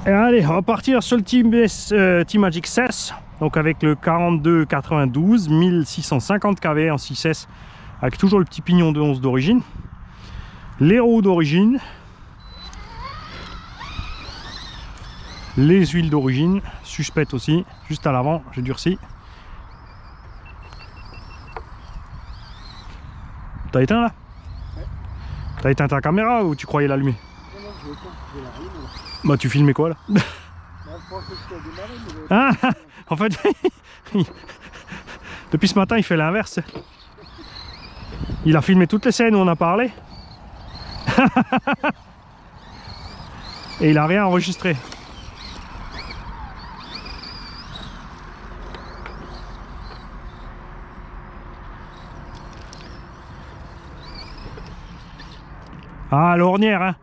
Et allez, on va partir sur le T-Magic 16, donc avec le 4292 1650 kV en 6S, avec toujours le petit pignon de 11 d'origine, les roues d'origine, les huiles d'origine, suspectes aussi, juste à l'avant, j'ai durci. T'as éteint là? Ouais. T'as éteint ta caméra ou tu croyais l'allumer? Non, non, je l'ai éteint, je l'ai allumé. Bah tu filmais quoi là? Bah, je pensais que c'était démarré, mais... Ah, en fait, depuis ce matin il fait l'inverse. Il a filmé toutes les scènes où on a parlé. Et il a rien enregistré. Ah, l'ornière, hein.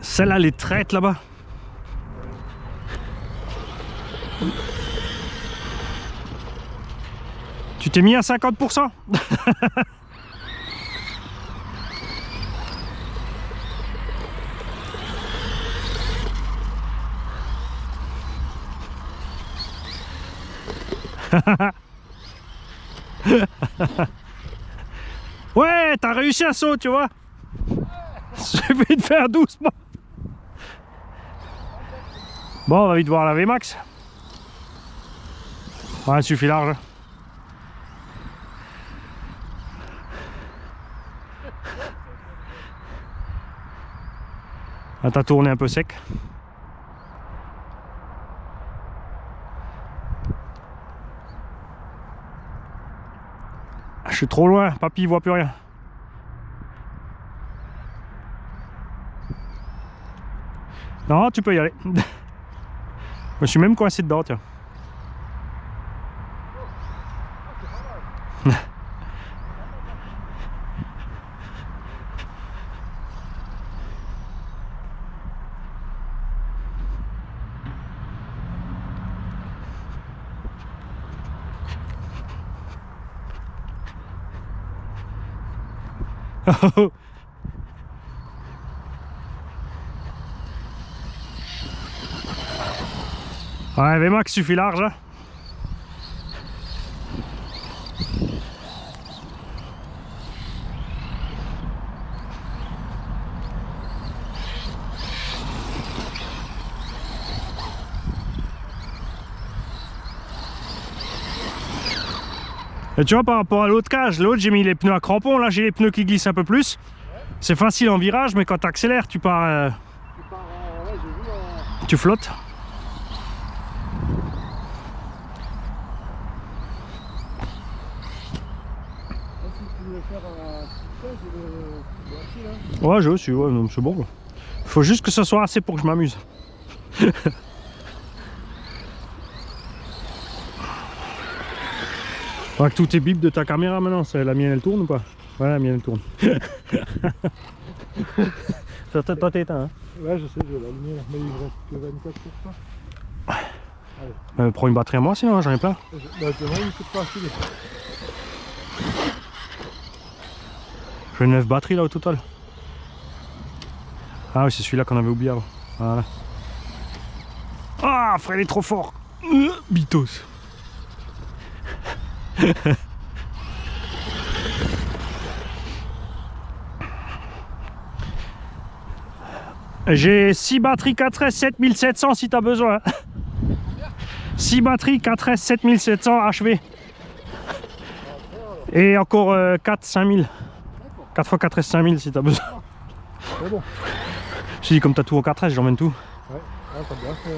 Celle-là, elle est traite là-bas. Tu t'es mis à 50%? Ouais, t'as réussi un saut, tu vois. Je vais te faire doucement. Bon, on va vite voir la VMAX. Ouais, il suffit large. Ah, t'as tourné un peu sec. Je suis trop loin, papy il voit plus rien. Non, tu peux y aller. Je me suis même coincé dedans, tiens. Ouais, VMAX suffit large. Hein. Et tu vois, par rapport à l'autre cage, l'autre j'ai mis les pneus à crampons, là j'ai les pneus qui glissent un peu plus. C'est facile en virage, mais quand tu accélères, tu pars. Tu flottes. Ouais, j'ai aussi, ouais, c'est bon. Faut juste que ce soit assez pour que je m'amuse. Faudra que tout est bip de ta caméra maintenant. La mienne elle tourne ou pas? Ouais, la mienne elle tourne. Toi t'es éteint, hein? Ouais, je sais, je vais l'allumer, mais il me reste que 24%. Prends une batterie à moi sinon, j'en ai plein. Bah, demain, il ne peut pas filer. J'ai 9 batteries là au total. Ah oui, c'est celui-là qu'on avait oublié avant. Voilà. Ah, frère, il est trop fort. Bitos. J'ai 6 batteries 4S 7700 si t'as besoin. 6 batteries 4S 7700 HV. Et encore 4 5000. 4 x 4S 5000 si t'as besoin. C'est bon. Je dis comme t'as tout en 4S, j'emmène tout. Ouais, ah, t'as bien fait.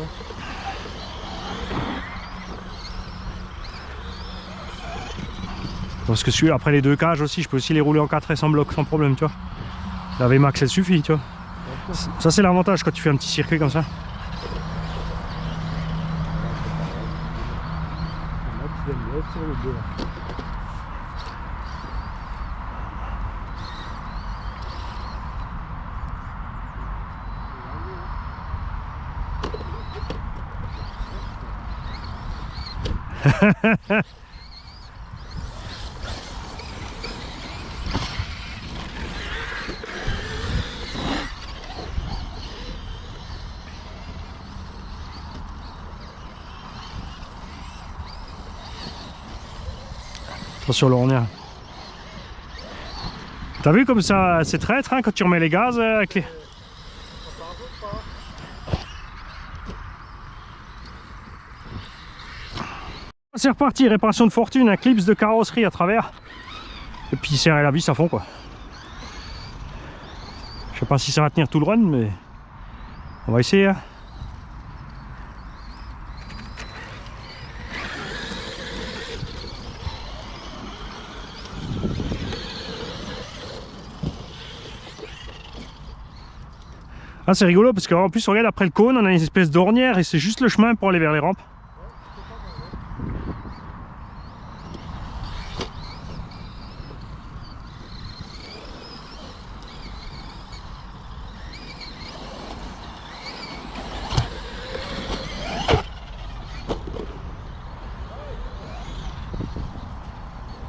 Parce que après les deux cages aussi, je peux aussi les rouler en 4S en bloc sans problème, tu vois. La VMAX elle suffit, tu vois. Ça c'est l'avantage quand tu fais un petit circuit comme ça. Attention l'ornière. T'as vu comme ça c'est traître hein, quand tu remets les gaz avec les... C'est reparti, réparation de fortune, un clips de carrosserie à travers. Et puis serrer la vis à fond quoi. Je sais pas si ça va tenir tout le run mais on va essayer hein. Ah c'est rigolo parce qu'en plus regarde après le cône on a une espèce d'ornière et c'est juste le chemin pour aller vers les rampes.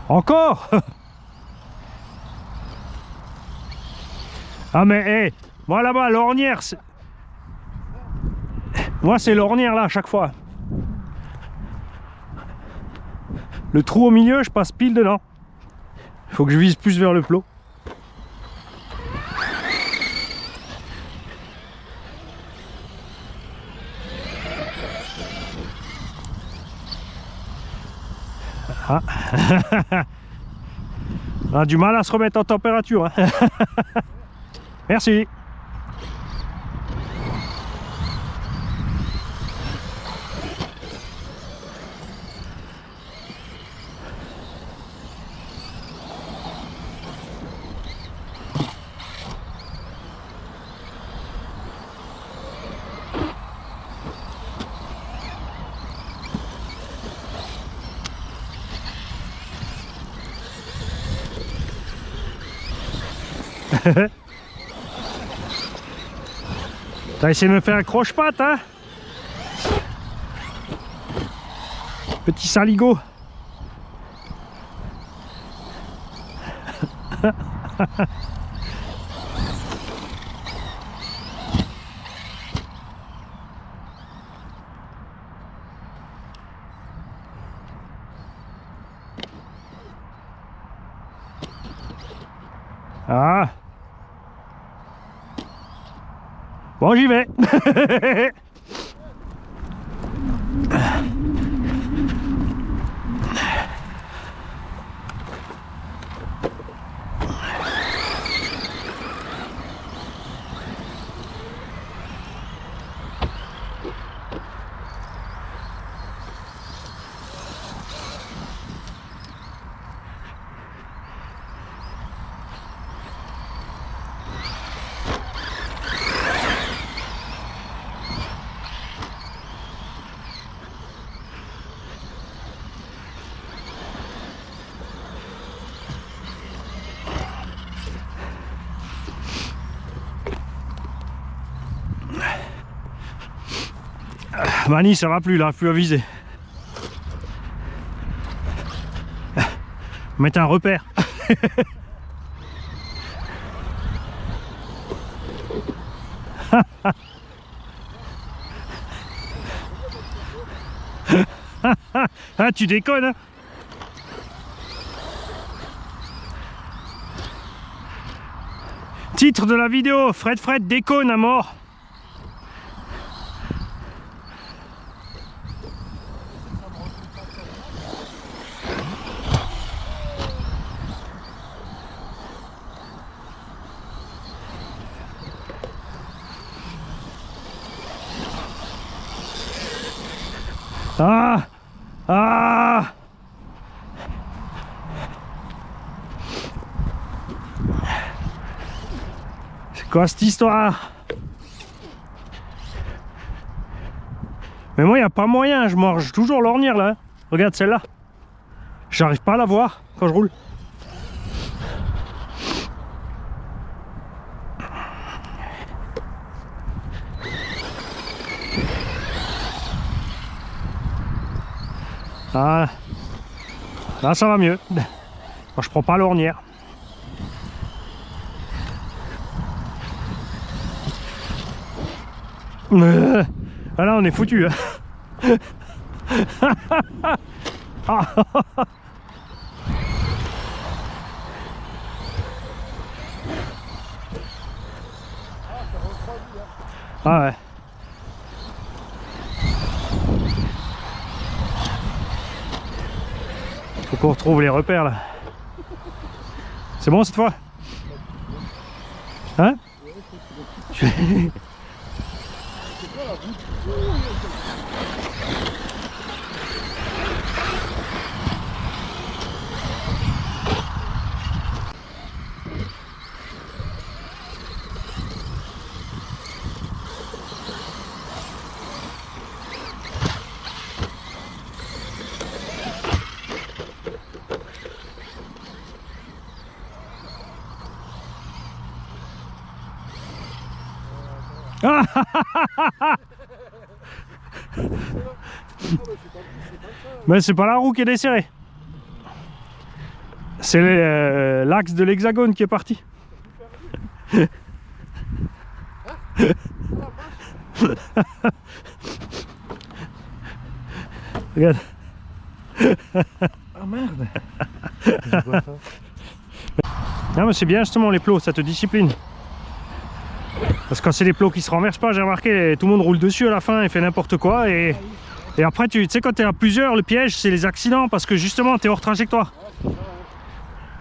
Encore. Ah mais hé, moi là-bas l'ornière, moi c'est l'ornière là à chaque fois. Le trou au milieu, je passe pile dedans. Il faut que je vise plus vers le plot. Ah. On a du mal à se remettre en température. Hein. Merci. T'as essayé de me faire un croche-patte, hein? Petit saligo. Ah. Bon, j'y vais. Mani, ça va plus là, plus à viser. Mettre un repère. Ah, tu déconnes hein. Titre de la vidéo, Fred déconne à mort. Ah. Ah. C'est quoi cette histoire? Mais moi, il n'y a pas moyen, je mange toujours l'ornière là. Regarde celle-là. J'arrive pas à la voir quand je roule. Ah, là ça va mieux. Quand je prends pas l'ornière. Ah là on est foutu. Hein. Ah ouais. Faut qu'on retrouve les repères là. C'est bon cette fois? Hein? Ah mais c'est pas la roue qui est desserrée. C'est l'axe de l'hexagone qui est parti. Regarde. Ah merde. Non mais c'est bien justement les plots, ça te discipline. Parce que quand c'est des plots qui se renversent pas, j'ai remarqué, tout le monde roule dessus à la fin et fait n'importe quoi. Et après, tu sais, quand tu es à plusieurs, le piège, c'est les accidents parce que justement, tu es hors trajectoire.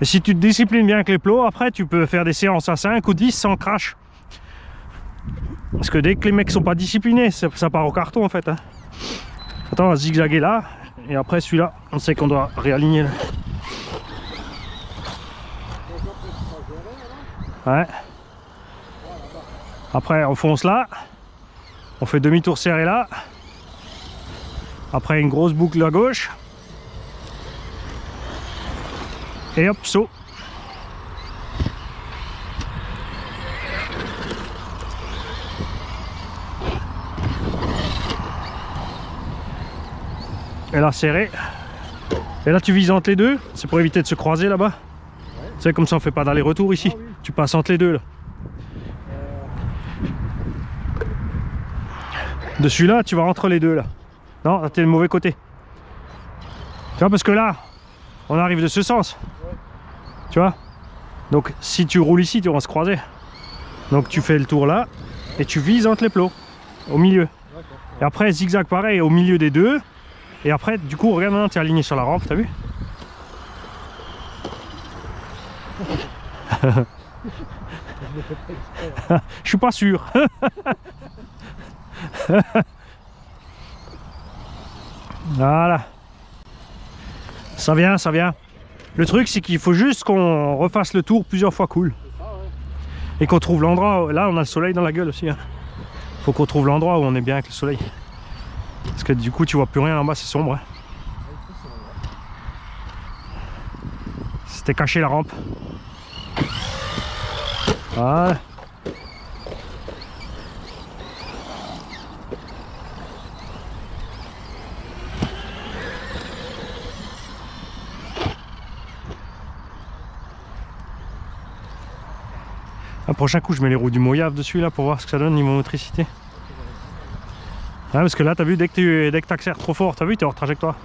Et si tu te disciplines bien avec les plots, après, tu peux faire des séances à 5 ou 10 sans crash. Parce que dès que les mecs sont pas disciplinés, ça part au carton en fait. Hein. Attends, on va zigzaguer là. Et après, celui-là, on sait qu'on doit réaligner là. Ouais. Après on fonce là, on fait demi-tour serré là, après une grosse boucle à gauche, et hop, saut. Et là serré, et là tu vises entre les deux, c'est pour éviter de se croiser là-bas. Ouais. Tu sais, comme ça on fait pas d'aller-retour ici, oui. Tu passes entre les deux là. De celui-là, tu vas entre les deux là. Non, t'es le mauvais côté. Tu vois, parce que là, on arrive de ce sens. Ouais. Tu vois? Donc, si tu roules ici, tu vas se croiser. Donc, tu fais le tour là et tu vises entre les plots, au milieu. Et après, zigzag pareil, au milieu des deux. Et après, du coup, regarde maintenant, tu es aligné sur la rampe, t'as vu? Je suis pas sûr. Voilà, ça vient, ça vient. Le truc c'est qu'il faut juste qu'on refasse le tour plusieurs fois cool. Et qu'on trouve l'endroit. Là on a le soleil dans la gueule aussi hein. Faut qu'on trouve l'endroit où on est bien avec le soleil. Parce que du coup tu vois plus rien en bas, c'est sombre hein. C'était caché la rampe. Voilà. Le prochain coup je mets les roues du Mojave dessus là pour voir ce que ça donne niveau motricité. Ah, parce que là t'as vu dès que tu accélères trop fort, t'as vu t'es hors trajectoire.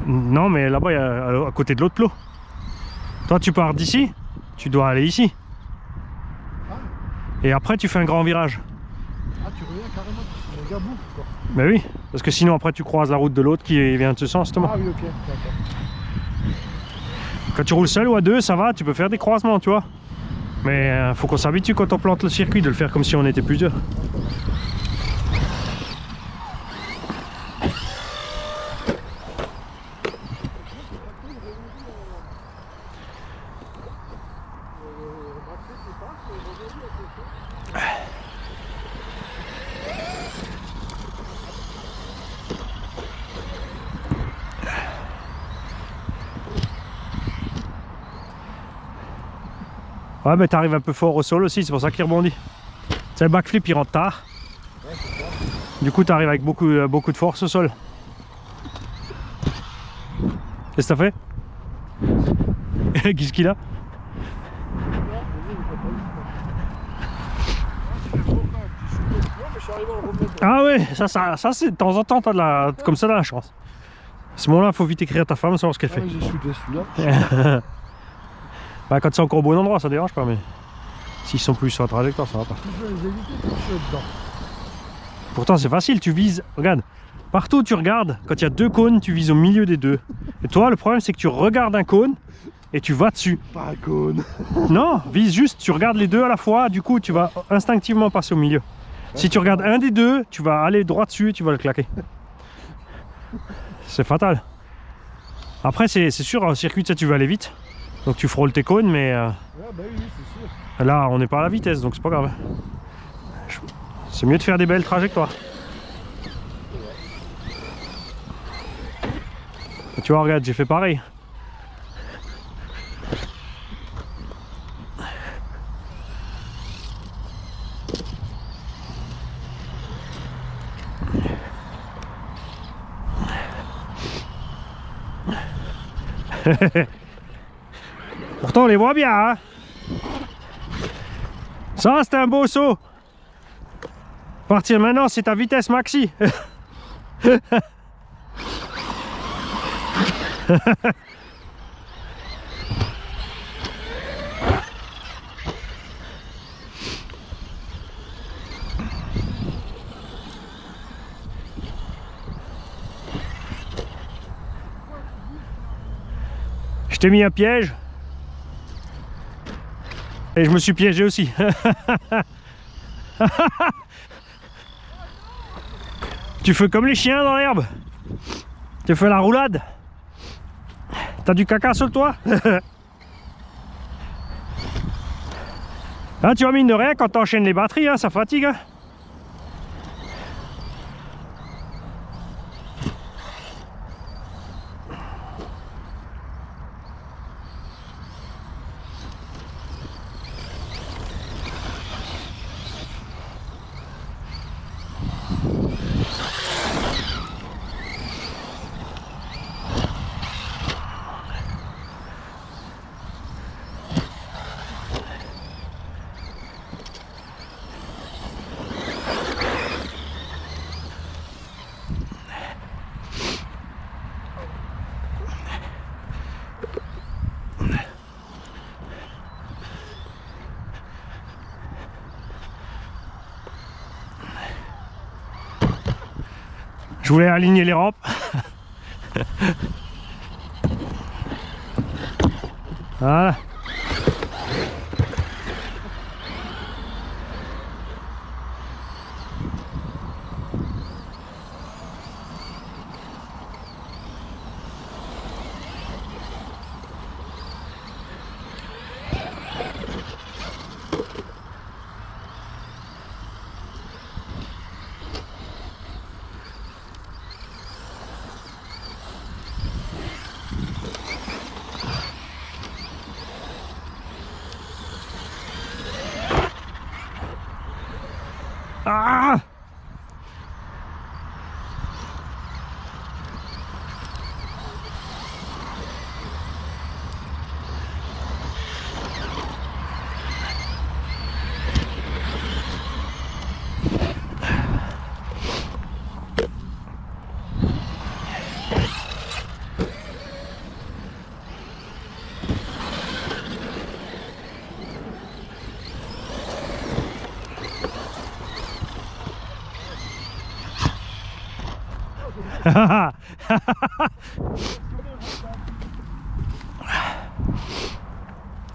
Non mais là-bas à côté de l'autre plot. Toi tu pars d'ici, tu dois aller ici. Et après tu fais un grand virage. Ah tu reviens carrément, c'est un gabou quoi. Ben oui, parce que sinon après tu croises la route de l'autre qui vient de ce sens justement. Ah oui ok, d'accord. Quand tu roules seul ou à deux, ça va, tu peux faire des croisements, tu vois. Mais faut qu'on s'habitue quand on plante le circuit de le faire comme si on était plusieurs. Ouais, mais t'arrives un peu fort au sol aussi, c'est pour ça qu'il rebondit. Tu sais, le backflip il rentre tard. Ouais, c'est ça. Du coup, t'arrives avec beaucoup de force au sol. Qu'est-ce que t'as fait? Qu'est-ce qu'il a? Ah ouais, ça c'est de temps en temps, t'as de la, comme ça, de la chance. À ce moment-là, il faut vite écrire à ta femme, savoir ce qu'elle fait. J'ai soudé celui-là. Bah, quand c'est encore au bon endroit, ça dérange pas, mais... S'ils sont plus sur la trajectoire, ça va pas. Si je veux les éviter, je suis dedans. Pourtant c'est facile, tu vises, regarde, partout où tu regardes, quand il y a deux cônes, tu vises au milieu des deux. Et toi, le problème c'est que tu regardes un cône et tu vas dessus. Pas un cône. Non, vise juste, tu regardes les deux à la fois, du coup tu vas instinctivement passer au milieu. Si tu regardes un des deux, tu vas aller droit dessus et tu vas le claquer. C'est fatal. Après c'est sûr, en circuit tu vas aller vite, donc tu frôles tes cônes, mais Ouais, bah oui, c'est sûr. là on n'est pas à la vitesse, donc c'est pas grave. C'est mieux de faire des belles trajectoires. Et tu vois, regarde, j'ai fait pareil. Pourtant on les voit bien, hein. Ça c'est un beau saut. Partir maintenant c'est ta vitesse maxi. Je t'ai mis un piège. Et je me suis piégé aussi. Tu fais comme les chiens dans l'herbe. Tu fais la roulade. T'as du caca sur le toit. Hein, tu vois, mine de rien, quand t'enchaînes les batteries, hein, ça fatigue. Hein. Je voulais aligner les rampes. Voilà. Ah!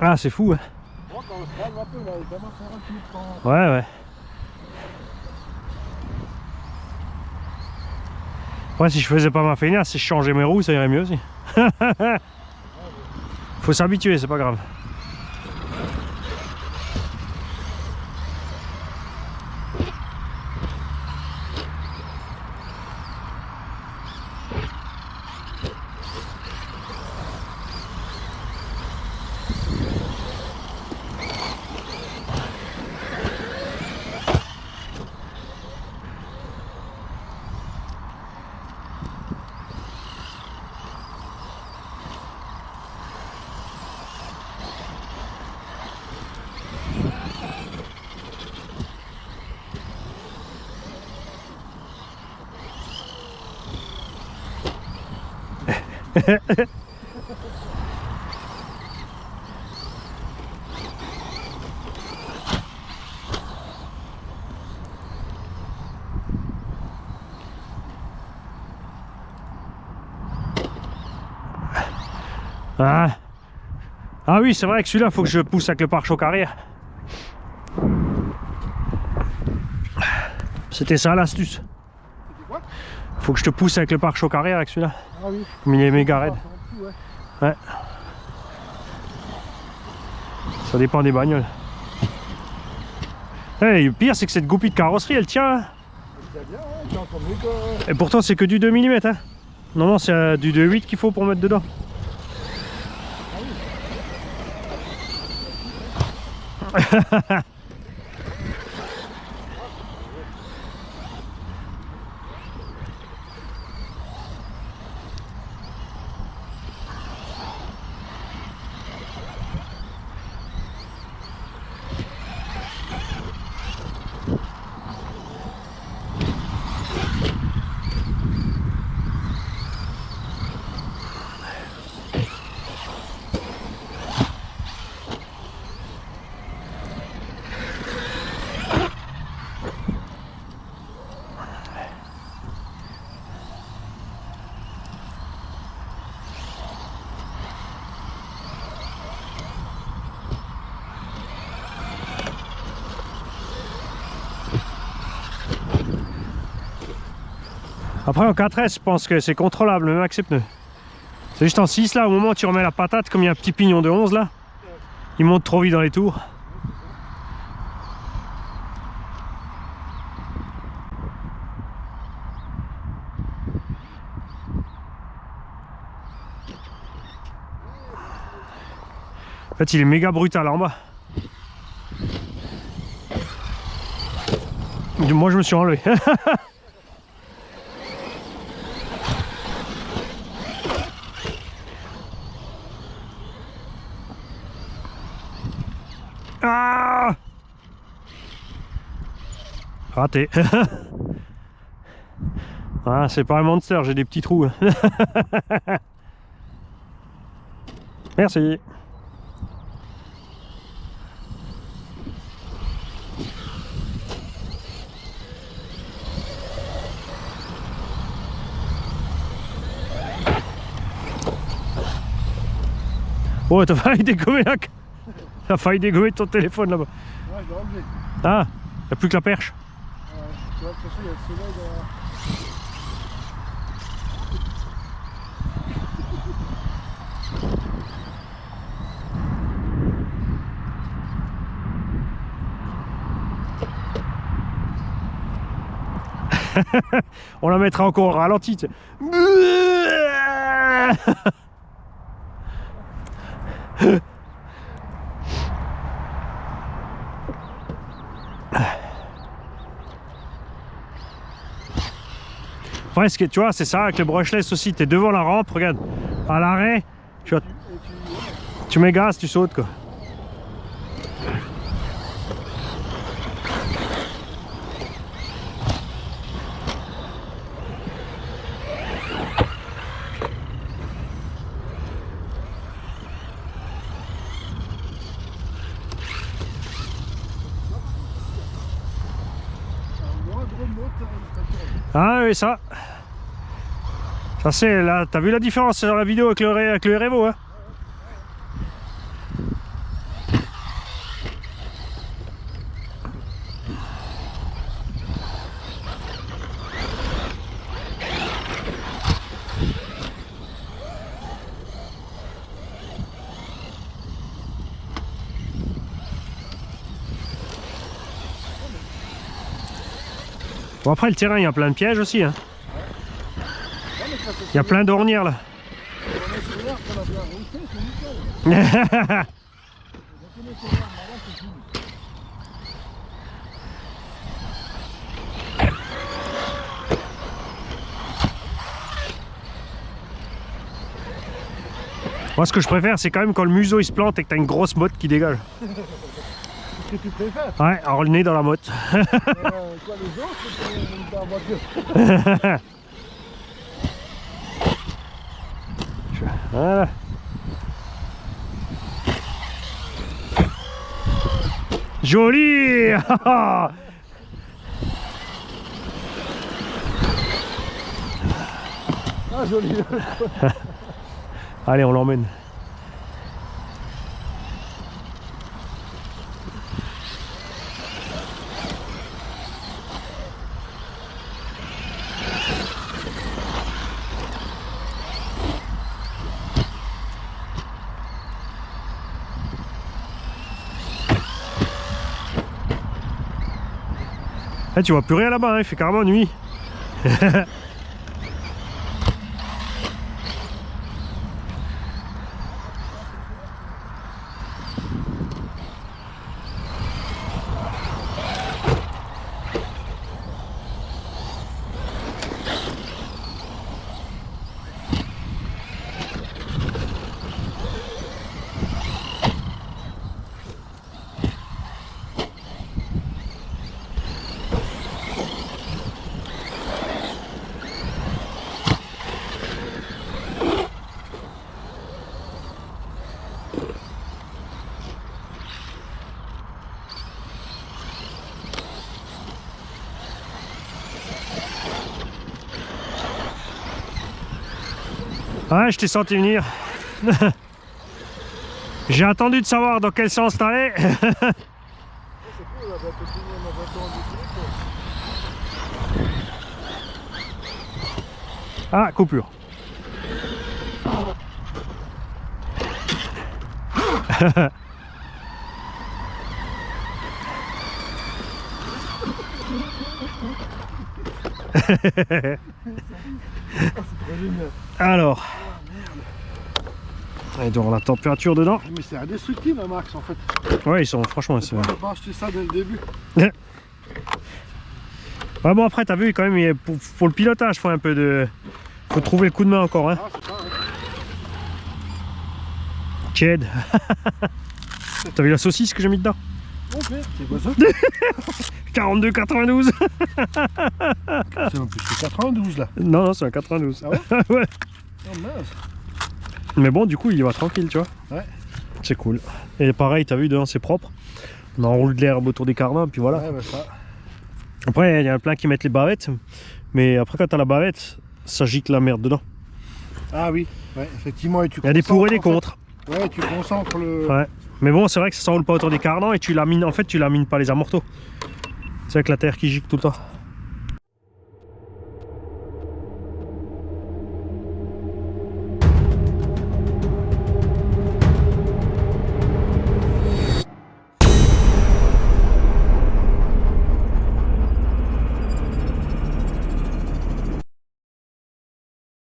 Ah, c'est fou, hein. Moi, quand on se calme un peu, là, il commence à faire un petit temps. Ouais, ouais. Ouais, si je faisais pas ma feignasse, si je changeais mes roues, ça irait mieux aussi. Faut s'habituer, c'est pas grave. Ah, ah oui, c'est vrai que celui-là, faut que je pousse avec le pare-choc arrière. C'était ça l'astuce. C'était quoi? Faut que je te pousse avec le pare-choc arrière avec celui-là. Ah oui. Comme il est méga raide. Ouais. Ouais. Ça dépend des bagnoles. Hey, le pire, c'est que cette goupille de carrosserie, elle tient. Hein. C'est bien, ouais. T'as encore mieux que... Et pourtant, c'est que du 2 mm. Hein. Non, c'est du 2,8 qu'il faut pour mettre dedans. Après en 4S, je pense que c'est contrôlable, même avec ces pneus. C'est juste en 6 là, au moment où tu remets la patate, comme il y a un petit pignon de 11 là, il monte trop vite dans les tours. En fait, il est méga brutal en bas. Moi, je me suis enlevé. Ah, raté. Ah, c'est pas un monster, j'ai des petits trous. Merci. Oh, t'as failli dégommer là. T'as failli dégommer ton téléphone là-bas. Ouais, je l'ai enlevé. Ah, y'a plus que la perche. Ouais, tu vois, de toute façon, il y a le soleil derrière. On la mettra encore au ralenti. Tu sais. Presque, tu vois, c'est ça avec le brushless aussi. T'es devant la rampe, regarde, à l'arrêt, tu mets gaz, tu sautes quoi. Ah oui, ça c'est là, t'as vu la différence dans la vidéo avec le Revo hein. Bon après le terrain il y a plein de pièges aussi hein. Il y a plein d'ornières là. Moi ce que je préfère c'est quand même quand le museau il se plante et que t'as une grosse motte qui dégage. Qu'est-ce que tu préfères? Ouais, alors le nez dans la motte. Quoi les autres c'est dans la voiture. Voilà. Joli. Ah joli. Allez on l'emmène. Ah, tu vois plus rien là-bas, hein, il fait carrément nuit. Ouais, je t'ai senti venir. J'ai attendu de savoir dans quel sens t'allais. C'est cool, là, on a bientôt fini, on a bientôt rendu le Ah, coupure. Alors, et donc la température dedans. Mais c'est indestructible, Max, en fait. Ouais, ils sont franchement. C'est... On va pas acheter ça dès le début. Ouais, bon, après, t'as vu quand même, pour le pilotage, faut un peu de. Faut trouver le coup de main encore. Hein. Ah, c'est ça, hein. Tiède. T'as vu la saucisse que j'ai mis dedans? Ok, c'est quoi ça? 42,92. C'est en plus que 92 là. Non, non, c'est un 92. Ah ouais? Ouais. Oh mince. Mais bon, du coup, il va tranquille, tu vois. Ouais. C'est cool. Et pareil, t'as vu, dedans, c'est propre. On enroule de l'herbe autour des carvins, puis voilà. Ouais, bah ça. Après, il y en a plein qui mettent les bavettes. Mais après, quand t'as la bavette, ça gicle la merde dedans. Ah oui, ouais, effectivement. Et tu Il y a des pour et des concentres, en contre. fait. Ouais, tu concentres le. Ouais. Mais bon, c'est vrai que ça s'enroule pas autour des carnans et tu lamines, en fait, tu lamines pas les amortos. C'est avec la terre qui gicle tout le temps.